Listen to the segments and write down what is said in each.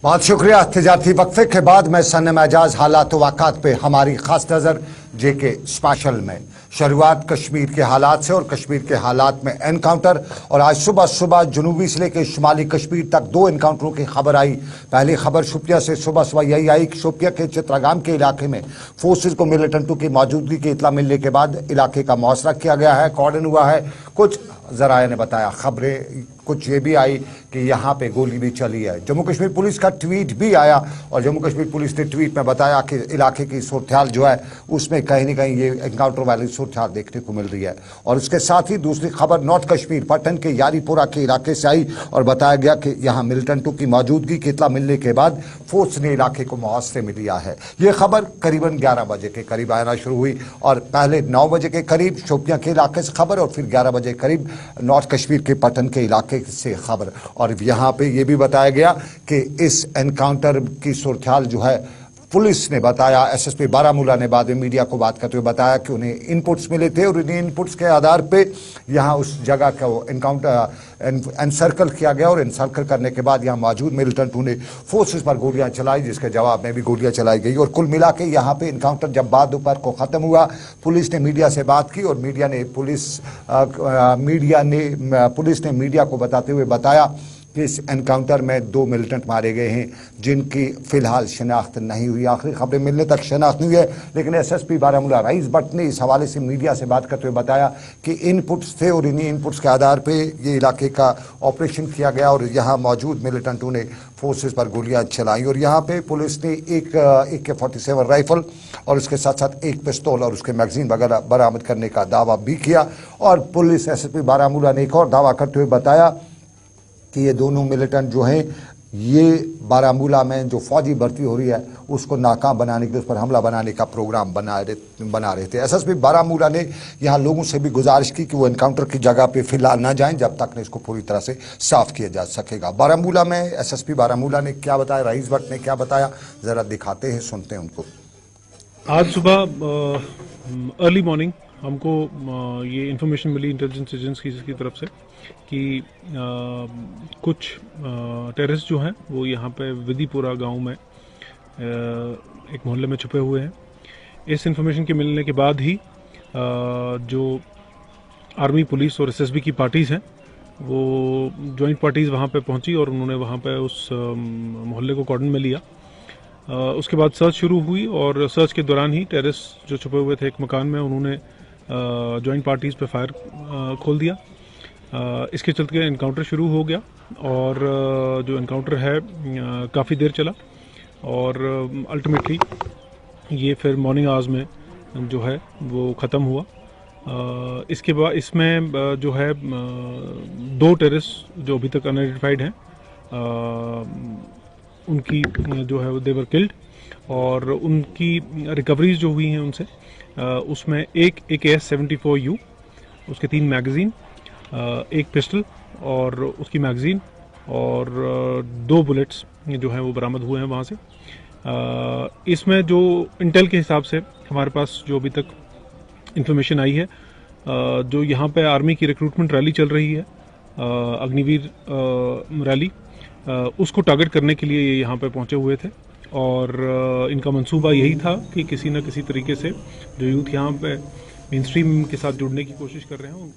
बहुत शुक्रिया। तिजारती वक्फे के बाद मैं सन्नम एजाज हालात वाक़ात पे हमारी खास नज़र जेके स्पेशल में। शुरुआत कश्मीर के हालात से और कश्मीर के हालात में एनकाउंटर। और आज सुबह सुबह जनूबी से लेकर शुमाली कश्मीर तक 2 एनकाउंटरों की खबर आई। पहली खबर शोपियां से सुबह सुबह यही आई कि शोपियां के चित्रागाम के इलाके में फोर्सेज को मिलिटेंटों की मौजूदगी की इतला मिलने के बाद इलाके का मुआसरा किया गया है, कॉर्डन हुआ है। कुछ जराये ने बताया, खबरें कुछ ये भी आई कि यहाँ पे गोली भी चली है। जम्मू कश्मीर पुलिस का ट्वीट भी आया और जम्मू कश्मीर पुलिस ने ट्वीट में बताया कि इलाके की सूरत-ए-हाल जो है उसमें कहीं ना कहीं ये एनकाउंटर वाली सूरत-ए-हाल देखने को मिल रही है। और उसके साथ ही दूसरी खबर नॉर्थ कश्मीर पट्टन के यारीपुरा के इलाके से आई और बताया गया कि यहाँ मिलिटेंटों की मौजूदगी की इतला मिलने के बाद फोर्स ने इलाके को मुआसरे में लिया है। ये खबर करीबन 11 बजे के करीब आना शुरू हुई और पहले 9 बजे के करीब शोपियां के इलाके से खबर और फिर 11 बजे करीब नॉर्थ कश्मीर के पट्टन के इलाके से खबर। और यहाँ पे ये भी बताया गया कि इस एनकाउंटर की सूरत-ए-हाल जो है पुलिस ने बताया, एसएसपी बारामूला ने बाद में मीडिया को बात करते हुए बताया कि उन्हें इनपुट्स मिले थे और इन्हीं इनपुट्स के आधार पे यहाँ उस जगह का वो एनकाउंटर एनसर्कल किया गया और एनसर्कल करने के बाद यहाँ मौजूद मिलिटेंटों ने फोर्सेस पर गोलियां चलाई, जिसके जवाब में भी गोलियां चलाई गई। और कुल मिला के यहाँ पे इनकाउंटर जब बाद दोपहर को ख़त्म हुआ, पुलिस ने मीडिया से बात की और पुलिस ने मीडिया को बताते हुए बताया कि इस एनकाउंटर में 2 मिलिटेंट मारे गए हैं जिनकी फिलहाल शिनाख्त नहीं हुई। आखिरी खबरें मिलने तक शिनाख्त नहीं है, लेकिन एसएसपी बारामूला रईस भट्ट ने इस हवाले से मीडिया से बात करते हुए बताया कि इनपुट्स थे और इन्हीं इनपुट्स के आधार पे ये इलाके का ऑपरेशन किया गया और यहाँ मौजूद मिलिटेंटों ने फोर्सेस पर गोलियां चलाई। और यहाँ पे पुलिस ने एक AK-47 राइफल और उसके साथ साथ एक पिस्तौल और उसके मैगजीन वगैरह बरामद करने का दावा भी किया। और पुलिस एसएसपी बारामूला ने एक और दावा करते हुए बताया कि ये दोनों मिलिटेंट जो हैं ये बारामूला में जो फौजी भर्ती हो रही है उसको नाकाम बनाने के लिए, उस पर हमला बनाने का प्रोग्राम बना रहे थे। एसएसपी बारामूला ने यहाँ लोगों से भी गुजारिश की कि वो एनकाउंटर की जगह पे फिलहाल ना जाएं जब तक इसको पूरी तरह से साफ किया जा सकेगा। बारामूला में एसएसपी बारामूला ने क्या बताया, रईस भट्ट ने क्या बताया, जरा दिखाते हैं, सुनते हैं उनको। आज सुबह अर्ली मॉर्निंग हमको ये इन्फॉर्मेशन मिली इंटेलिजेंस एजेंसीज की तरफ से कि कुछ टेररिस्ट जो हैं वो यहाँ पे विदिपुरा गांव में एक मोहल्ले में छुपे हुए हैं। इस इन्फॉर्मेशन के मिलने के बाद ही जो आर्मी, पुलिस और एसएसबी की पार्टीज़ हैं वो जॉइंट पार्टीज़ वहाँ पे पहुँची और उन्होंने वहाँ पे उस मोहल्ले को कॉर्डन में लिया। उसके बाद सर्च शुरू हुई और सर्च के दौरान ही टेररिस्ट जो छुपे हुए थे एक मकान में, उन्होंने जॉइंट पार्टीज़ पे फायर खोल दिया। इसके चलते एनकाउंटर शुरू हो गया और जो एनकाउंटर है काफ़ी देर चला और अल्टीमेटली ये फिर मॉर्निंग आवर्स में जो है वो ख़त्म हुआ। इसके बाद इसमें जो है 2 टेररिस्ट जो अभी तक अनआइडेंटिफाइड हैं उनकी जो है वो देवर किल्ड और उनकी रिकवरीज जो हुई हैं उनसे उसमें एक AK-74U, उसके 3 मैगज़ीन, एक पिस्टल और उसकी मैगज़ीन और 2 बुलेट्स जो हैं वो बरामद हुए हैं वहाँ से। इसमें जो इंटेल के हिसाब से हमारे पास जो अभी तक इंफॉर्मेशन आई है, जो यहाँ पे आर्मी की रिक्रूटमेंट रैली चल रही है, अग्निवीर रैली, उसको टारगेट करने के लिए ये यहाँ पे पहुँचे हुए थे और इनका मंसूबा यही था कि किसी न किसी तरीके से जो यूथ यहाँ पे मेन स्ट्रीम के साथ जुड़ने की कोशिश कर रहे हैं।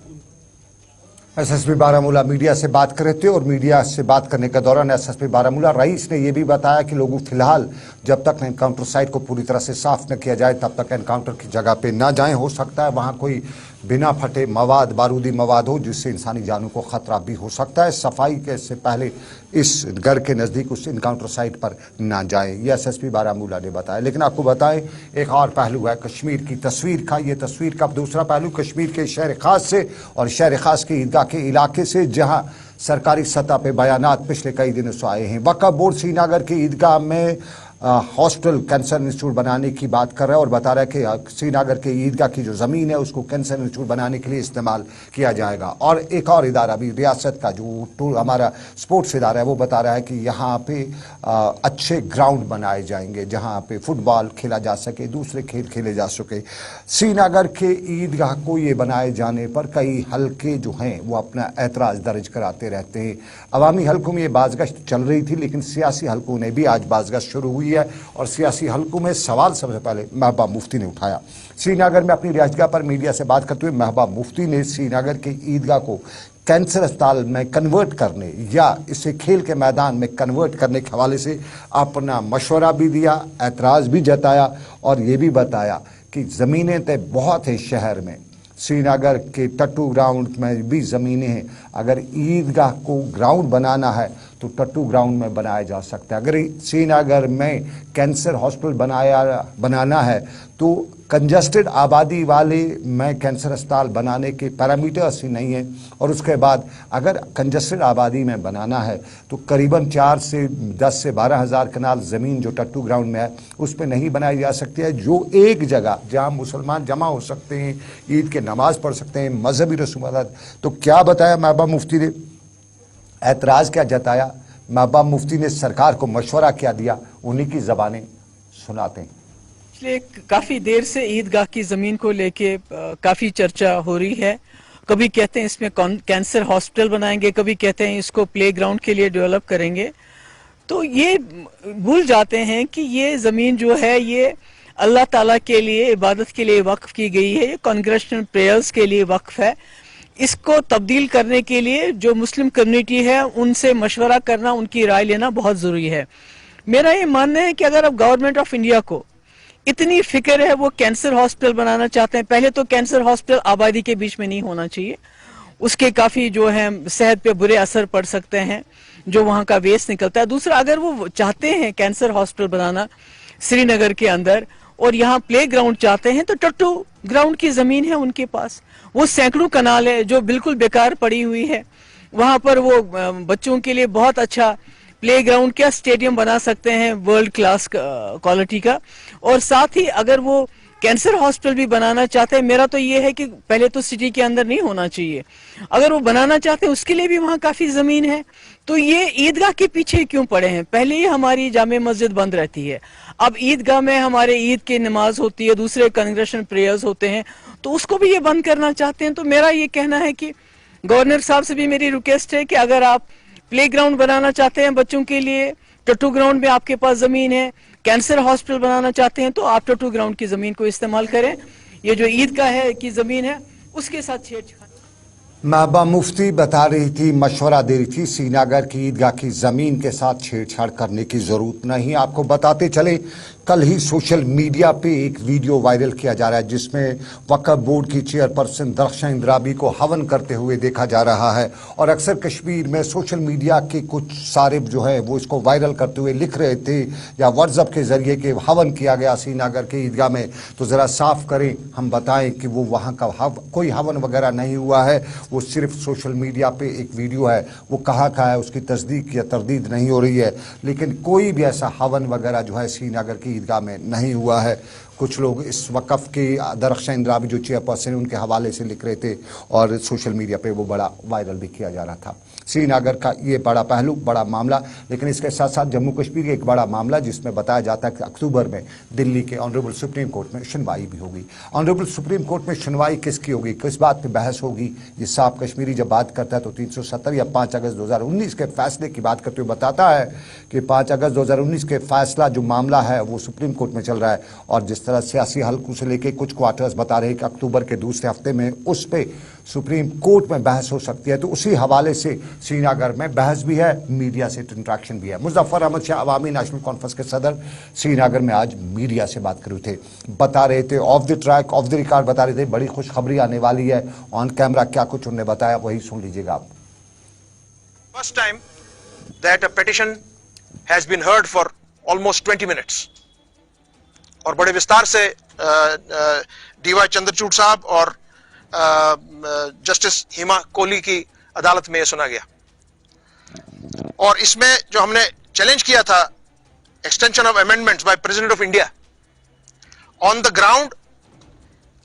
एसएसपी बारामूला मीडिया से बात कर रहे थे और मीडिया से बात करने के दौरान एसएसपी बारामूला रईस ने यह भी बताया कि लोगों फिलहाल जब तक एनकाउंटर साइट को पूरी तरह से साफ न किया जाए तब तक एनकाउंटर की जगह पे ना जाएं। हो सकता है वहाँ कोई बिना फटे मवाद, बारूदी मवाद हो जिससे इंसानी जानों को खतरा भी हो सकता है। सफाई के से पहले इस घर के नज़दीक उस इनकाउंटर साइट पर ना जाएं, यह एसएसपी बारामूला ने बताया। लेकिन आपको बताएं एक और पहलू है कश्मीर की तस्वीर का। ये तस्वीर का दूसरा पहलू कश्मीर के शहर खास से और शहर खास के ईदगाह के इलाके से, जहाँ सरकारी सतह पे बयानात पिछले कई दिनों से आए हैं। वक्फ बोर्ड श्रीनगर के ईदगाह में हॉस्टल कैंसर इंस्टीट्यूट बनाने की बात कर रहा है और बता रहा है कि श्रीनगर के ईदगाह की जो ज़मीन है उसको कैंसर इंस्टीट्यूट बनाने के लिए इस्तेमाल किया जाएगा। और एक और इदारा भी रियासत का जो हमारा स्पोर्ट्स इदारा है वो बता रहा है कि यहाँ पे अच्छे ग्राउंड बनाए जाएंगे जहाँ पे फुटबॉल खेला जा सके, दूसरे खेल खेले जा सके। श्रीनगर के ईदगाह को ये बनाए जाने पर कई हल्के जो हैं वो अपना एतराज़ दर्ज कराते रहते हैं। अवामी हल्कों में ये बाज़गश्त चल रही थी, लेकिन सियासी हल्कों ने भी आज बाज़गश्त शुरू हुई है और सियासी हल्कों में सवाल सबसे पहले महबूबा मुफ्ती ने उठाया। श्रीनगर में अपनी रिहाइशगाह पर मीडिया से बात करते हुए महबूबा मुफ्ती ने श्रीनगर के ईदगाह को कैंसर अस्पताल में कन्वर्ट करने या इसे खेल के मैदान में कन्वर्ट करने के हवाले से अपना मशवरा भी दिया, एतराज़ भी जताया और ये भी बताया कि ज़मीनें तो बहुत है शहर में, श्रीनगर के टट्टू ग्राउंड में भी ज़मीनें हैं। अगर ईदगाह को ग्राउंड बनाना है तो टट्टू ग्राउंड में बनाया जा सकता है। अगर श्रीनगर में कैंसर हॉस्पिटल बनाना है तो कंजस्टेड आबादी वाले में कैंसर अस्पताल बनाने के पैरामीटर्स ही नहीं हैं। और उसके बाद अगर कंजस्टेड आबादी में बनाना है तो करीबन 4 से 10 से 12 हज़ार कनाल ज़मीन जो टट्टू ग्राउंड में है उस पर नहीं बनाई जा सकती है, जो एक जगह जहां मुसलमान जमा हो सकते हैं, ईद के नमाज़ पढ़ सकते हैं, मजहबी रसूमात। तो क्या बताया महबूबा मुफ्ती ने, एतराज़ क्या जताया, महबूबा मुफ्ती ने सरकार को मशवरा क्या दिया, उन्हीं की ज़बानें सुनाते हैं। पिछले काफी देर से ईदगाह की जमीन को लेके काफी चर्चा हो रही है। कभी कहते हैं इसमें कैंसर हॉस्पिटल बनाएंगे, कभी कहते हैं इसको प्लेग्राउंड के लिए डेवलप करेंगे। तो ये भूल जाते हैं कि ये जमीन जो है ये अल्लाह ताला के लिए इबादत के लिए वक्फ की गई है, ये कांग्रेगेशनल प्रेयर्स के लिए वक्फ है। इसको तब्दील करने के लिए जो मुस्लिम कम्युनिटी है उनसे मशवरा करना, उनकी राय लेना बहुत जरूरी है। मेरा ये मानना है कि अगर अब गवर्नमेंट ऑफ इंडिया को इतनी फिक्र है, वो कैंसर हॉस्पिटल बनाना चाहते हैं, पहले तो कैंसर हॉस्पिटल आबादी के बीच में नहीं होना चाहिए, उसके काफी जो है सेहत पे बुरे असर पड़ सकते हैं जो वहां का वेस्ट निकलता है। दूसरा, अगर वो चाहते हैं कैंसर हॉस्पिटल बनाना श्रीनगर के अंदर और यहाँ प्ले ग्राउंड चाहते हैं तो टट्टू ग्राउंड की जमीन है उनके पास, वो सैकड़ों कनाल है जो बिल्कुल बेकार पड़ी हुई है, वहां पर वो बच्चों के लिए बहुत अच्छा प्ले ग्राउंड क्या स्टेडियम बना सकते हैं वर्ल्ड क्लास क्वालिटी का। और साथ ही अगर वो कैंसर हॉस्पिटल भी बनाना चाहते हैं, मेरा तो ये है कि पहले तो सिटी के अंदर नहीं होना चाहिए, अगर वो बनाना चाहते हैं उसके लिए भी वहाँ काफी जमीन है। तो ये ईदगाह के पीछे क्यों पड़े हैं? पहले ही हमारी जामे मस्जिद बंद रहती है, अब ईदगाह में हमारे ईद की नमाज होती है, दूसरे कांग्रेगेशनल प्रेयर्स होते हैं, तो उसको भी ये बंद करना चाहते हैं। तो मेरा ये कहना है कि गवर्नर साहब से भी मेरी रिक्वेस्ट है कि अगर आप प्ले ग्राउंड बनाना चाहते हैं बच्चों के लिए, टट्टू ग्राउंड में आपके पास जमीन है, कैंसर हॉस्पिटल बनाना चाहते हैं तो आप टट्टू ग्राउंड की जमीन को इस्तेमाल करें। ये जो ईदगाह है की जमीन है उसके साथ छेड़छाड़। महबूबा मुफ्ती बता रही थी, मशवरा दे रही थी, श्रीनगर की ईदगाह की ज़मीन के साथ छेड़छाड़ करने की ज़रूरत नहीं। आपको बताते चले, कल ही सोशल मीडिया पे एक वीडियो वायरल किया जा रहा है जिसमें वक्फ बोर्ड की चेयरपर्सन दरख्शां इंद्राबी को हवन करते हुए देखा जा रहा है। और अक्सर कश्मीर में सोशल मीडिया के कुछ सारिब जो है वो इसको वायरल करते हुए लिख रहे थे या व्हाट्सएप के ज़रिए कि हवन किया गया श्रीनगर के ईदगाह में, तो ज़रा साफ़ करें, हम बताएं कि वो वहाँ का कोई हवन वगैरह नहीं हुआ है, वो सिर्फ सोशल मीडिया पे एक वीडियो है, वो कहाँ का है उसकी तस्दीक या तरदीद नहीं हो रही है, लेकिन कोई भी ऐसा हवन वगैरह जो है श्रीनगर की ईदगाह में नहीं हुआ है। कुछ लोग इस वक़्फ़ के दरख्शां इंद्राबी जो चेयरपर्सन उनके हवाले से लिख रहे थे और सोशल मीडिया पे वो बड़ा वायरल भी किया जा रहा था। श्रीनगर का ये बड़ा पहलू, बड़ा मामला, लेकिन इसके साथ साथ जम्मू कश्मीर का एक बड़ा मामला जिसमें बताया जाता है कि अक्टूबर में दिल्ली के ऑनरेबल सुप्रीम कोर्ट में सुनवाई भी होगी। ऑनरेबल सुप्रीम कोर्ट में सुनवाई किसकी होगी, किस बात पर बहस होगी? ये साफ कश्मीरी जब बात करता है तो 370 या 5 अगस्त 2019 के फैसले की बात करते हुए बताता है कि 5 अगस्त 2019 के फैसला जो मामला है वो सुप्रीम कोर्ट में चल रहा है और जिस तरह सियासी हल्कों से लेके कुछ क्वार्टर्स बता रहे हैं कि अक्टूबर के दूसरे हफ्ते में उस पर सुप्रीम कोर्ट में बहस हो सकती है। तो उसी हवाले से श्रीनगर में बहस भी है, मीडिया से इंटरेक्शन भी है। मुजफ्फर अहमद शाह अवामी नेशनल कॉन्फ्रेंस के सदर श्रीनगर में आज मीडिया से बात कर रहे थे, बता रहे थे of the track, of the record बता रहे थे बड़ी खुशखबरी आने वाली है। ऑन कैमरा क्या कुछ उन्होंने बताया वही सुन लीजिएगा आप। First time that a petition has been heard for almost 20 minutes और बड़े विस्तार से डीवाई चंद्रचूड़ साहब और जस्टिस हिमा कोहली की अदालत में यह सुना गया। और इसमें जो हमने चैलेंज किया था extension of amendments by President of India on the ground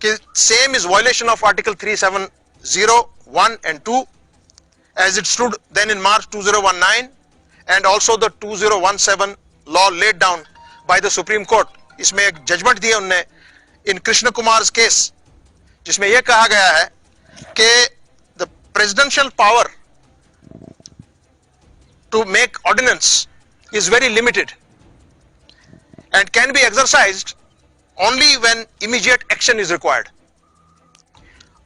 कि same is violation of Article 370(1) and 2 as it stood then in March 2019 and also the 2017 law laid down by the Supreme Court. इसमें एक judgement दिया उन्होंने इन Krishna Kumar case जिसमें यह कहा गया है कि the presidential power to make ordinance is very limited and can be exercised only when immediate action is required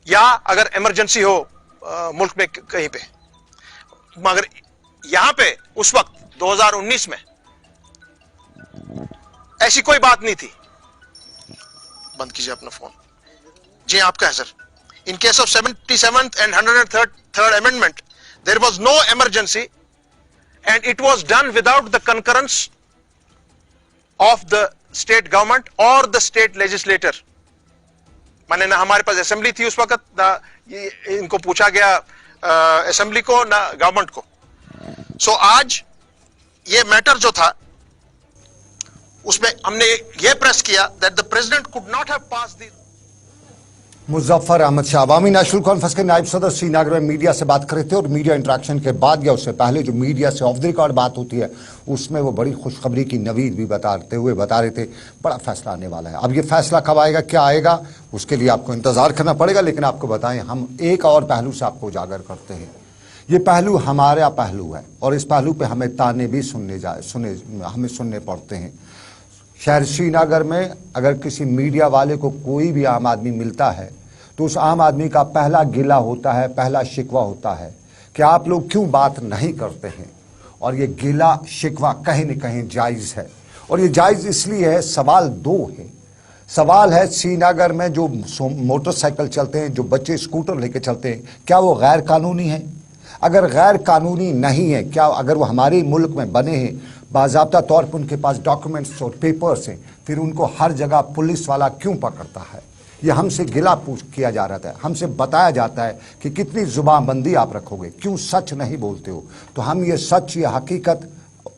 या अगर इमरजेंसी हो मुल्क में कहीं पे, मगर यहां पे उस वक्त 2019 में ऐसी कोई बात नहीं थी. बंद कीजिए अपना फोन. जी आपका है sir. In case of 77th and 103rd amendment there was no emergency and it was done without the concurrence of the state government or the state legislator. माने ना हमारे पास असेंबली थी उस वक्त, ना इनको पूछा गया असेंबली को ना गवर्नमेंट को. सो आज ये मैटर जो था उसमें हमने ये प्रेस किया that the president could not have pass the. Muzaffar Ahmad Shah Awami national conference के नायब सदर श्रीनगर में मीडिया से बात कर रहे थे और मीडिया इंटरेक्शन के बाद या उससे पहले जो मीडिया से ऑफ द रिकॉर्ड बात होती है उसमें वो बड़ी खुशखबरी की नवीद भी बता रहे थे बड़ा फैसला आने वाला है. अब ये फैसला कब आएगा, क्या आएगा, उसके लिए आपको इंतजार करना पड़ेगा. लेकिन आपको बताएं, हम एक और पहलू से आपको उजागर करते हैं. ये पहलू हमारा पहलू है और इस पहलू पे हमें ताने भी हमें सुनने पड़ते हैं. शहर श्रीनगर में अगर किसी मीडिया वाले को कोई भी आम आदमी मिलता है तो उस आम आदमी का पहला गिला होता है, पहला शिकवा होता है कि आप लोग क्यों बात नहीं करते हैं. और ये गिला शिकवा कहीं न कहीं जायज़ है और ये जायज़ इसलिए है. सवाल दो है. सवाल है श्रीनगर में जो मोटरसाइकिल चलते हैं, जो बच्चे स्कूटर लेके चलते हैं, क्या वो गैर कानूनी हैं? अगर गैर कानूनी नहीं है, क्या अगर वो हमारे मुल्क में बने हैं, बाज़ाब्ता तौर पर उनके पास डॉक्यूमेंट्स और पेपर्स हैं, फिर उनको हर जगह पुलिस वाला क्यों पकड़ता है? ये हमसे गिला पूछ किया जा रहा है. हमसे बताया जाता है कि कितनी जुबानबंदी आप रखोगे, क्यों सच नहीं बोलते हो. तो हम ये सच, ये हकीकत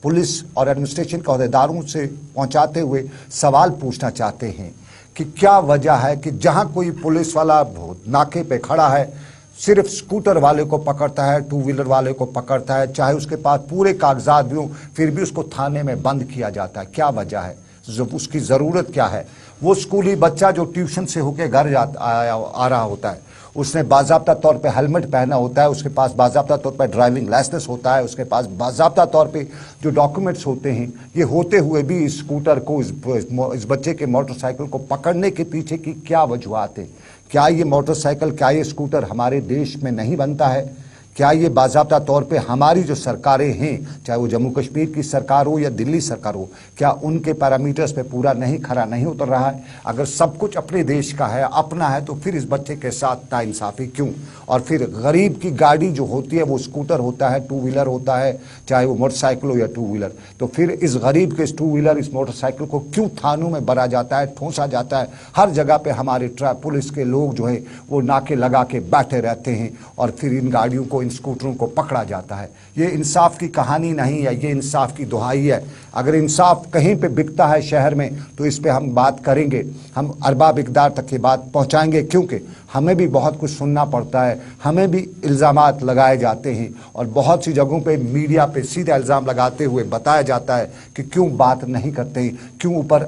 पुलिस और एडमिनिस्ट्रेशन के अहदेदारों से पहुंचाते हुए सवाल पूछना चाहते हैं कि क्या वजह है कि जहां कोई पुलिस वाला नाके पे खड़ा है सिर्फ स्कूटर वाले को पकड़ता है, टू व्हीलर वाले को पकड़ता है, चाहे उसके पास पूरे कागजात भी हों, फिर भी उसको थाने में बंद किया जाता है. क्या वजह है, जब उसकी ज़रूरत क्या है? वो स्कूली बच्चा जो ट्यूशन से होकर घर आ रहा होता है, उसने बाज़ाब्ता तौर पे हेलमेट पहना होता है, उसके पास बाज़ाब्ता तौर पे ड्राइविंग लाइसेंस होता है, उसके पास बाज़ाब्ता तौर पे जो डॉक्यूमेंट्स होते हैं, ये होते हुए भी इस स्कूटर को, इस बच्चे के मोटरसाइकिल को पकड़ने के पीछे की क्या वजूहत है? क्या ये मोटरसाइकिल, क्या ये स्कूटर हमारे देश में नहीं बनता है? क्या ये बाज़ाब्ता तौर पे हमारी जो सरकारें हैं, चाहे वो जम्मू कश्मीर की सरकार हो या दिल्ली सरकार हो, क्या उनके पैरामीटर्स पे पूरा खरा नहीं उतर रहा है? अगर सब कुछ अपने देश का है, अपना है, तो फिर इस बच्चे के साथ नाइंसाफ़ी क्यों? और फिर गरीब की गाड़ी जो होती है वो स्कूटर होता है, टू व्हीलर होता है, चाहे वो मोटरसाइकिल हो या टू व्हीलर, तो फिर इस गरीब के इस टू व्हीलर, इस मोटरसाइकिल को क्यों थानों में भरा जाता है, ठूंसा जाता है? हर जगह पे हमारे पुलिस के लोग जो है वो नाके लगा के बैठे रहते हैं और फिर इन गाड़ियों को, इन स्कूटरों को पकड़ा जाता है. ये इंसाफ की कहानी नहीं है, ये इंसाफ की दुहाई है. अगर इंसाफ कहीं पे बिकता है शहर में तो इस पे हम बात करेंगे, हम अरबाब इक़दार तक ये बात पहुंचाएंगे, क्योंकि हमें भी बहुत कुछ सुनना पड़ता है, हमें भी इल्ज़ामात लगाए जाते हैं और बहुत सी जगहों पे मीडिया पे सीधा इल्ज़ाम लगाते हुए बताया जाता है कि क्यों बात नहीं करते हैं, क्यों ऊपर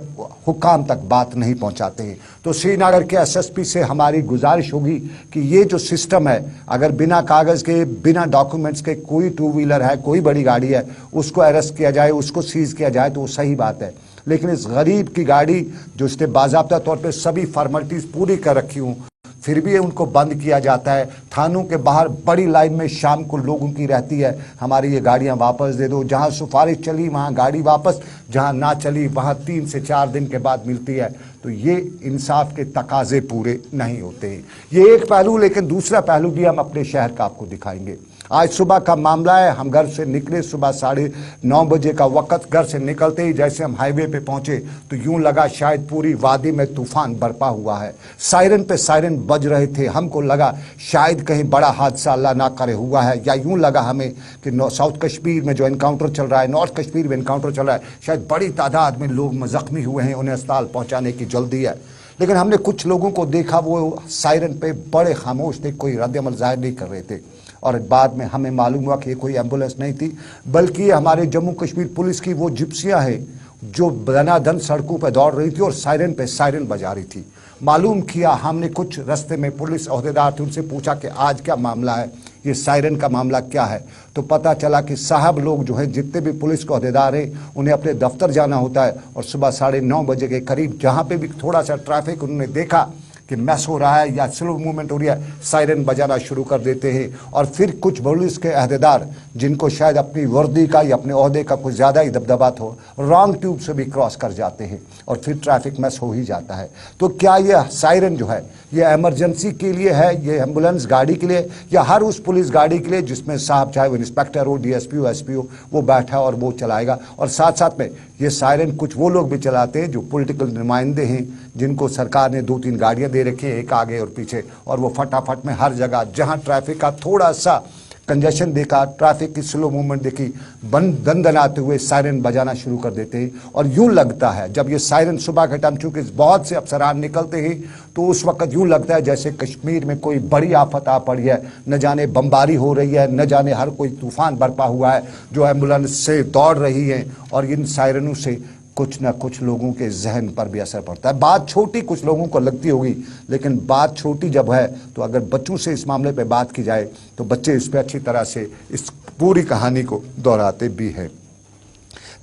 हुकाम तक बात नहीं पहुंचाते हैं. तो श्रीनगर के एसएसपी से हमारी गुजारिश होगी कि ये जो सिस्टम है, अगर बिना कागज़ के, बिना डॉक्यूमेंट्स के कोई टू व्हीलर है, कोई बड़ी गाड़ी है, उसको अरेस्ट किया जाए, उसको सीज किया जाए तो वो सही बात है. लेकिन इस गरीब की गाड़ी जो इसने बाज़ाब्ता तौर पे सभी फॉर्मेलिटीज़ पूरी कर रखी हूँ, फिर भी उनको बंद किया जाता है. थानों के बाहर बड़ी लाइन में शाम को लोगों की रहती है, हमारी ये गाड़ियाँ वापस दे दो. जहाँ सिफारिश चली वहाँ गाड़ी वापस, जहाँ ना चली वहाँ 3 से 4 दिन के बाद मिलती है. तो ये इंसाफ के तकाजे पूरे नहीं होते हैं। ये एक पहलू, लेकिन दूसरा पहलू भी हम अपने शहर का आपको दिखाएंगे। आज सुबह का मामला है, हम घर से निकले सुबह 9:30 बजे का वक्त। घर से निकलते ही जैसे हम हाईवे पे पहुंचे तो यूं लगा शायद पूरी वादी में तूफान बरपा हुआ है। सायरन पे सायरन बज रहे थे, हमको लगा शायद कहीं बड़ा हादसा अल्लाह ना करे हुआ है, या यूं लगा हमें कि साउथ कश्मीर में जो एनकाउंटर चल रहा है, नॉर्थ कश्मीर में एनकाउंटर चल रहा है, शायद बड़ी तादाद में लोग जख्मी हुए हैं, उन्हें अस्पताल पहुंचाने की जल्दी है। लेकिन हमने कुछ लोगों को देखा वो सायरन पे बड़े खामोश थे, कोई रद्द-ए-अमल जाहिर नहीं कर रहे थे। और बाद में हमें मालूम हुआ कि ये कोई एम्बुलेंस नहीं थी, बल्कि ये हमारे जम्मू कश्मीर पुलिस की वो जिप्सियां हैं जो दनादन सड़कों पर दौड़ रही थी और सायरन पे सायरन बजा रही थी। मालूम किया हमने, कुछ रास्ते में पुलिस अहदेदार थे, उनसे पूछा कि आज क्या मामला है, ये सायरन का मामला क्या है। तो पता चला कि साहब लोग जो हैं, जितने भी पुलिस के अहदेदार हैं, उन्हें अपने दफ्तर जाना होता है और सुबह 9:30 बजे के करीब जहाँ पे भी थोड़ा सा ट्रैफिक उन्होंने देखा कि मैस हो रहा है या स्लो मूवमेंट हो रही है, सायरन बजाना शुरू कर देते हैं। और फिर कुछ पुलिस के अहदेदार जिनको शायद अपनी वर्दी का या अपने ओहदे का कुछ ज़्यादा ही दबदबा हो, रॉन्ग ट्यूब से भी क्रॉस कर जाते हैं और फिर ट्रैफिक मैस हो ही जाता है। तो क्या यह सायरन जो है ये एमरजेंसी के लिए है, ये एम्बुलेंस गाड़ी के लिए, या हर उस पुलिस गाड़ी के लिए जिसमें साहब चाहे वो इंस्पेक्टर हो, डीएसपी हो, एसपी हो, वो बैठा और वो चलाएगा। और साथ साथ में ये सायरन कुछ वो लोग भी चलाते हैं जो पॉलिटिकल नुमाइंदे हैं, जिनको सरकार ने 2-3 गाड़ियां दे रखी है, एक आगे और पीछे, और वो फटाफट में हर जगह जहां ट्रैफिक का थोड़ा सा कंजेशन देखा, ट्रैफिक की स्लो मूवमेंट देखी, दनदनाते हुए सायरन बजाना शुरू कर देते हैं। और यूं लगता है जब ये सायरन सुबह के टाइम, चूंकि बहुत से अफसरान निकलते हैं, तो उस वक्त यूं लगता है जैसे कश्मीर में कोई बड़ी आफत आ पड़ी है, न जाने बमबारी हो रही है, न जाने हर कोई तूफान बरपा हुआ है, जो एम्बुलेंस से दौड़ रही है। और इन सायरनों से कुछ न कुछ लोगों के जहन पर भी असर पड़ता है। बात छोटी कुछ लोगों को लगती होगी, लेकिन बात छोटी जब है तो अगर बच्चों से इस मामले पे बात की जाए तो बच्चे इस पर अच्छी तरह से इस पूरी कहानी को दोहराते भी हैं।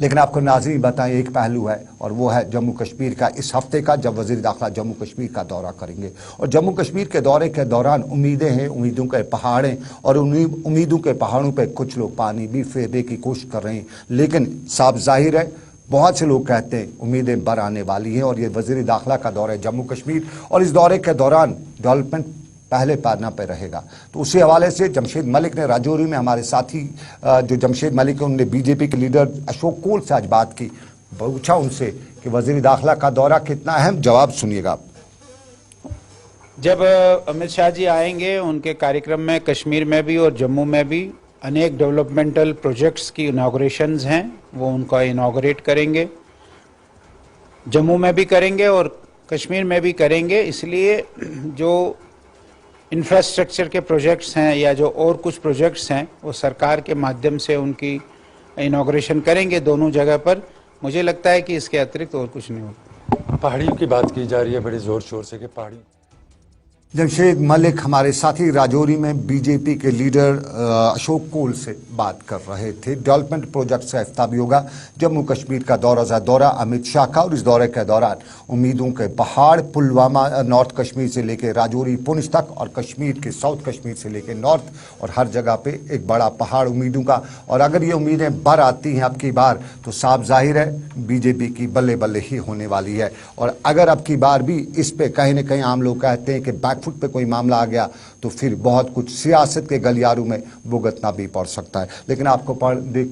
लेकिन आपको नाज़रीन बताएं, एक पहलू है और वो है जम्मू कश्मीर का इस हफ्ते का, जब वज़ीर दाखिला जम्मू कश्मीर का दौरा करेंगे। और जम्मू कश्मीर के दौरे के दौरान उम्मीदें हैं, उम्मीदों के पहाड़ हैं, और उम्मीदों के पहाड़ों पर कुछ लोग पानी भी फेरने की कोशिश कर रहे हैं। लेकिन साफ जाहिर है, बहुत से लोग कहते हैं उम्मीदें बर आने वाली हैं। और ये वज़ीर दाखिला का दौरा है जम्मू कश्मीर, और इस दौरे के दौरान डेवलपमेंट पहले पन्ना पर रहेगा। तो उसी हवाले से जमशेद मलिक ने राजौरी में, हमारे साथी जो जमशेद मलिक है, उन्होंने बीजेपी के लीडर अशोक कोल से आज बात की, पूछा उनसे कि वज़ीर दाखिला का दौरा कितना अहम, जवाब सुनिएगा आप। जब अमित शाह जी आएंगे, उनके कार्यक्रम में कश्मीर में भी और जम्मू में भी अनेक डेवलपमेंटल प्रोजेक्ट्स की इनॉग्रेशंस हैं, वो उनका इनॉग्रेट करेंगे। जम्मू में भी करेंगे और कश्मीर में भी करेंगे। इसलिए जो इंफ्रास्ट्रक्चर के प्रोजेक्ट्स हैं या जो और कुछ प्रोजेक्ट्स हैं, वो सरकार के माध्यम से उनकी इनॉग्रेशन करेंगे दोनों जगह पर। मुझे लगता है कि इसके अतिरिक्त और कुछ नहीं होगा। पहाड़ियों की बात की जा रही है बड़े जोर शोर से कि पहाड़ी। जमशेद मलिक हमारे साथी राजौरी में बीजेपी के लीडर अशोक कोल से बात कर रहे थे। डेवलपमेंट प्रोजेक्ट का इफ्ताह भी होगा। जम्मू कश्मीर का दौरा अमित शाह का, और इस दौरे के दौरान उम्मीदों के पहाड़, पुलवामा नॉर्थ कश्मीर से लेकर राजौरी पुंछ तक, और कश्मीर के साउथ कश्मीर से लेकर नॉर्थ, और हर जगह पे एक बड़ा पहाड़ उम्मीदों का। और अगर ये उम्मीदें बर आती हैं अब की बार, तो साफ जाहिर है बीजेपी की बल्ले बल्ले ही होने वाली है। और अगर अब की बार भी इस पे कहीं न कहीं आम लोग कहते हैं कि बैकफुट पे कोई मामला आ गया, तो फिर बहुत कुछ सियासत के गलियारों में भुगतना भी पड़ सकता है। लेकिन आपको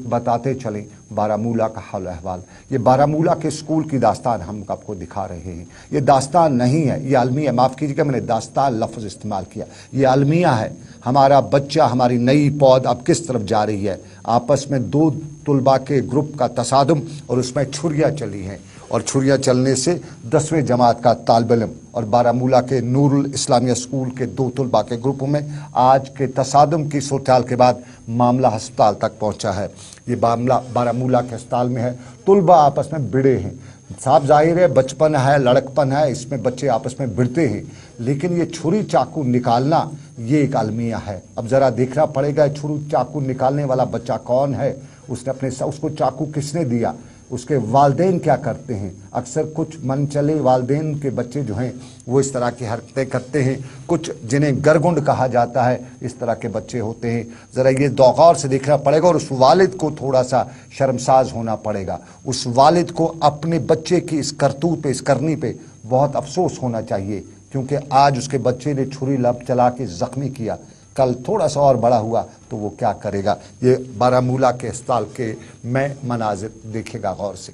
बताते चलें बारामूला का हाल अहवाल। ये बारामूला के स्कूल की दास्तान हम आपको दिखा रहे हैं। ये दास्तान नहीं है, ये अलमिया, माफ़ कीजिएगा मैंने दास्तान लफ्ज़ इस्तेमाल किया, ये अलमिया है। हमारा बच्चा, हमारी नई पौध अब किस तरफ जा रही है। आपस में 2 तुलबा के ग्रुप का तसादुम, और उसमें छुरियाँ चली हैं, और छुरियाँ चलने से 10वीं जमात का तालिब इल्म और बारामूला के नूरुल इस्लामिया स्कूल के 2 तुलबा के ग्रुपों में आज के तसादुम की सूरत-ए-हाल के बाद मामला अस्पताल तक पहुंचा है। ये मामला बारामूला के अस्पताल में है। तुलबा आपस में भिड़े हैं। साफ जाहिर है बचपन है, लड़कपन है, इसमें बच्चे आपस में भिड़ते हैं। लेकिन ये छुरी चाकू निकालना, ये एक अलमिया है। अब ज़रा देखना पड़ेगा छुरी चाकू निकालने वाला बच्चा कौन है, उसको चाकू किसने दिया, उसके वालदेन क्या करते हैं। अक्सर कुछ मनचले वालदेन के बच्चे जो हैं वो इस तरह की हरकतें करते हैं। कुछ जिन्हें गरगुंड कहा जाता है, इस तरह के बच्चे होते हैं। ज़रा ये गौर से देखना पड़ेगा, और उस वालिद को थोड़ा सा शर्मसाज होना पड़ेगा। उस वालिद को अपने बच्चे की इस करतूत पे, इस करनी पे बहुत अफसोस होना चाहिए, क्योंकि आज उसके बच्चे ने छुरी लब चला के ज़ख्मी किया, कल थोड़ा सा और बड़ा हुआ तो वो क्या करेगा। ये बारामूला के अस्पताल के मैं मनाजिर देखिएगा गौर से।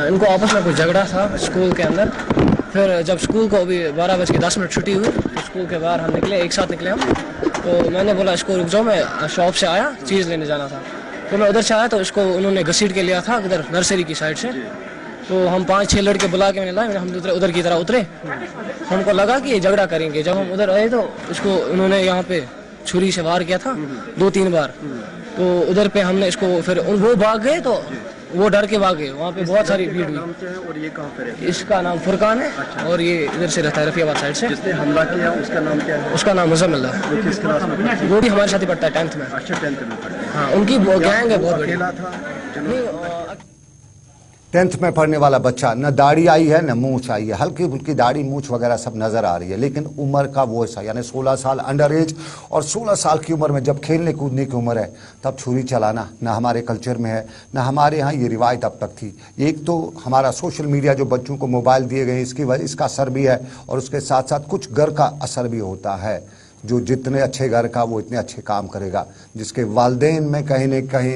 इनको आपस में कुछ झगड़ा था स्कूल के अंदर। फिर जब स्कूल को अभी 12:10 छुट्टी हुई तो स्कूल के बाहर हम निकले, एक साथ निकले हम। तो मैंने बोला इसको रुक जाओ, मैं शॉप से आया, चीज़ लेने जाना था। तो मैं उधर से आया तो इसको उन्होंने घसीट के लिया था उधर नर्सरी की साइड से। तो हम 5-6 लड़के बुला के मैंने लाए, हम उधर की तरह उतरे। हमको लगा कि ये झगड़ा करेंगे। जब हम उधर आए तो इसको उन्होंने यहाँ पे छुरी से वार किया था 2-3 बार। तो उधर पे हमने इसको, फिर वो भाग गए तो वो डर के भागे। वहाँ पे बहुत सारी भीड़ हुई। और ये कहाँ पे रहता है? इसका नाम फुरकान है और ये इधर से रहता है रफियाबाद साइड से। जिसने हमला किया उसका नाम क्या है? उसका नाम मुजम्मिल है। वो किस क्लास में पढ़ता है? वो भी हमारे साथ ही पढ़ता है 10th में। अच्छा 10th में पढ़ता है। हाँ, उनकी गैंग है बहुत बड़ी। अकेला था? नहीं, 10th में पढ़ने वाला बच्चा, न दाढ़ी आई है न मूछ आई है, हल्की फुल्की दाढ़ी मूछ वगैरह सब नज़र आ रही है, लेकिन उम्र का वो ऐसा, यानी 16 साल अंडर एज। और 16 साल की उम्र में जब खेलने कूदने की उम्र है तब छुरी चलाना ना हमारे कल्चर में है, ना हमारे यहाँ ये रिवायत अब तक थी। एक तो हमारा सोशल मीडिया जो बच्चों को मोबाइल दिए गए इसकी वजह, इसका असर भी है, और उसके साथ साथ कुछ घर का असर भी होता है। जो जितने अच्छे घर का वो इतने अच्छे काम करेगा, जिसके वालिदैन में कहीं न कहीं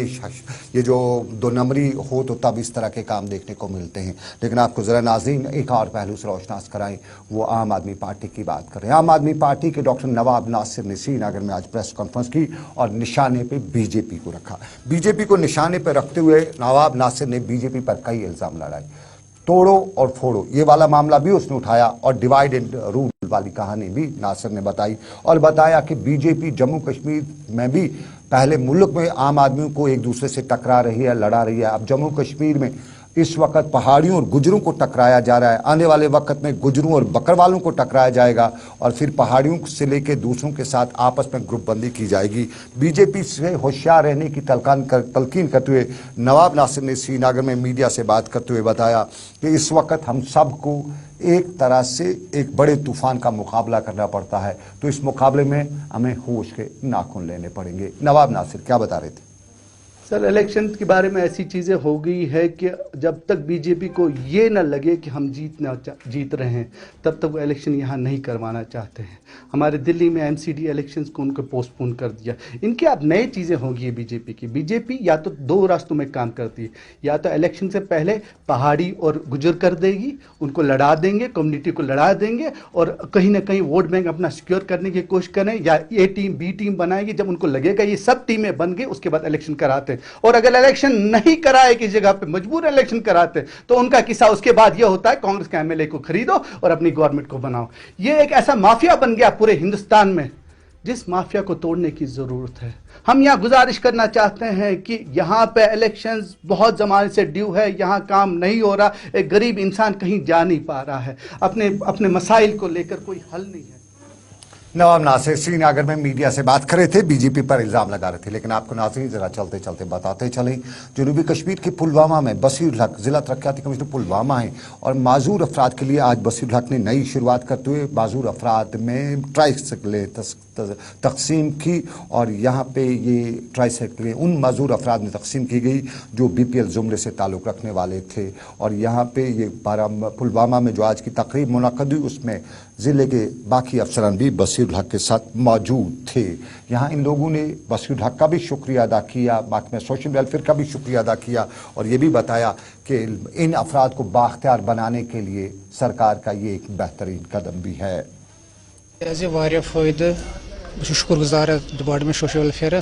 ये जो 2 नंबरी हो तो तब इस तरह के काम देखने को मिलते हैं। लेकिन आपको ज़रा नाज़रीन एक और पहलू से रोशनास कराएं, वो आम आदमी पार्टी की बात करें। आम आदमी पार्टी के डॉक्टर नवाब नासिर ने श्रीनगर में आज प्रेस कॉन्फ्रेंस की और निशाने पे बीजेपी को रखा। बीजेपी को निशाने पर रखते हुए नवाब नासिर ने बीजेपी पर कई इल्ज़ाम लगाए। तोड़ो और फोड़ो ये वाला मामला भी उसने उठाया और डिवाइड एंड रूल वाली कहानी भी नासिर ने बताई, और बताया कि बीजेपी जम्मू कश्मीर में भी पहले मुल्क में आम आदमियों को एक दूसरे से टकरा रही है, लड़ा रही है। अब जम्मू कश्मीर में इस वक्त पहाड़ियों और गुजरों को टकराया जा रहा है। आने वाले वक्त में गुजरों और बकरवालों को टकराया जाएगा और फिर पहाड़ियों से लेकर दूसरों के साथ आपस में ग्रुपबंदी की जाएगी। बीजेपी से होशियार रहने की तलकीन करते हुए नवाब नासिर ने श्रीनगर में मीडिया से बात करते हुए बताया कि इस वक्त हम सबको एक तरह से एक बड़े तूफान का मुकाबला करना पड़ता है, तो इस मुकाबले में हमें होश के नाखून लेने पड़ेंगे। नवाब नासिर क्या बता रहे थे? सर, इलेक्शन के बारे में ऐसी चीज़ें हो गई है कि जब तक बीजेपी को ये न लगे कि हम जीत रहे हैं तब तक वो इलेक्शन यहाँ नहीं करवाना चाहते हैं। हमारे दिल्ली में एमसीडी इलेक्शंस को उनको पोस्टपोन कर दिया। इनकी अब नई चीज़ें होंगी बीजेपी की। बीजेपी या तो 2 रास्तों में काम करती है, या तो इलेक्शन से पहले पहाड़ी और गुजर कर देगी, उनको लड़ा देंगे, कम्युनिटी को लड़ा देंगे और कहीं ना कहीं वोट बैंक अपना सिक्योर करने की कोशिश करें, या ए टीम बी टीम बनाएगी। जब उनको लगेगा ये सब टीमें बन गई उसके बाद इलेक्शन कराते। और अगर इलेक्शन नहीं कराए की जगह पे मजबूर इलेक्शन कराते तो उनका किस्सा उसके बाद यह होता है कांग्रेस के एमएलए को खरीदो और अपनी गवर्नमेंट को बनाओ। यह एक ऐसा माफिया बन गया पूरे हिंदुस्तान में, जिस माफिया को तोड़ने की जरूरत है। हम यहां गुजारिश करना चाहते हैं कि यहां पे इलेक्शंस बहुत जमाने से ड्यू है, यहां काम नहीं हो रहा, एक गरीब इंसान कहीं जा नहीं पा रहा है, अपने मसाइल को लेकर कोई हल नहीं है। नवाब नासिर श्रीनगर में मीडिया से बात कर रहे थे, बीजेपी पर इल्ज़ाम लगा रहे थे। लेकिन आपको नाज़रीन ज़रा चलते चलते बताते चलें, जनूबी कश्मीर के पुलवामा में बसीर हक जिला तरक्याती कमिश्नर पुलवामा है और माजूर अफराद के लिए आज बसीर हक ने नई शुरुआत करते हुए माजूर अफराद में ट्राईसाइकिलें तकसीम की। और यहाँ पे ये ट्राईसाइकिलें उन माजूर अफराद में तकसीम की गई जो BPL ज़ुमरे से ताल्लुक़ रखने वाले थे। और यहाँ पे ये पुलवामा में जो आज की तकरीब मुनक़द हुई उसमें ज़िले के बाकी अफसरान भी बसीर हक के साथ मौजूद थे। यहाँ इन लोगों ने बसीर हक का भी शुक्रिया अदा किया, बाकी में सोशल वेलफेयर का भी शुक्रिया अदा किया और ये भी बताया कि इन अफराद को बाख्तियार बनाने के लिए सरकार का ये एक बेहतरीन कदम भी है। वारिया फ़ायदे शुक्र गुजार डिपार्टमेंट सोशल वेलफेयर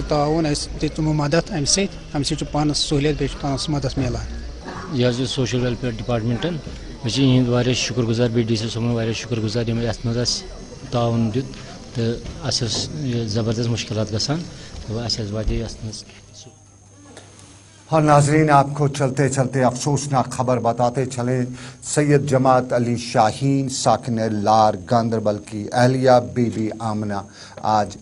ताउन तुमो मदद अमे पान सहूलियत बे मदद मिलान। यह सोशल वेलफेयर डिपार्टमेंटन बह शुक्र गुजार DC साहब शुक्र गुजार मज ताउन दित तो ज़बरदस्त मुश्किल गसान तो वाजे। और नाजरीन आपको चलते चलते अफसोसनाक खबर बताते चले, सैयद जमात अली शाहीन साकिन लार गांदरबल की अहलिया बीबी आमना आज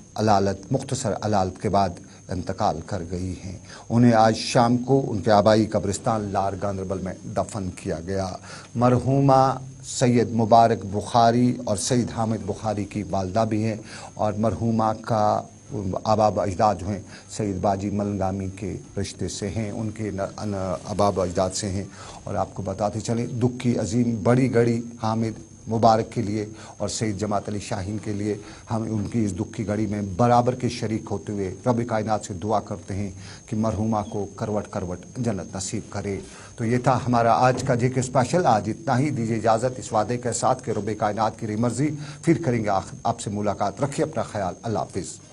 मुख्तसर अदालत के बाद इंतकाल कर गई हैं। उन्हें आज शाम को उनके आबाई कब्रिस्तान लार गांदरबल में दफन किया गया। मरहूमा सैयद मुबारक बुखारी और सैयद हामिद बुखारी की वालदा भी हैं और मरहूमा का आबाब अजदाद जो हैं सईद बाजी मलंगामी के रिश्ते से हैं, उनके आबाब अजदाद से हैं। और आपको बताते चलें दुख की अजीम बड़ी घड़ी हामिद मुबारक के लिए और सईद जमात अली शाहीन के लिए हम उनकी इस दुख की घड़ी में बराबर के शरीक होते हुए रब कायनात से दुआ करते हैं कि मरहुमा को करवट करवट जन्नत नसीब करे। तो ये था हमारा आज का जेके स्पेशल। आज इतना ही, दीजिए इजाज़त इस वादे के साथ कि रब कायनात की मर्जी फिर करेंगे आपसे मुलाकात। रखिए अपना ख्याल, अल्लाह हाफिज़।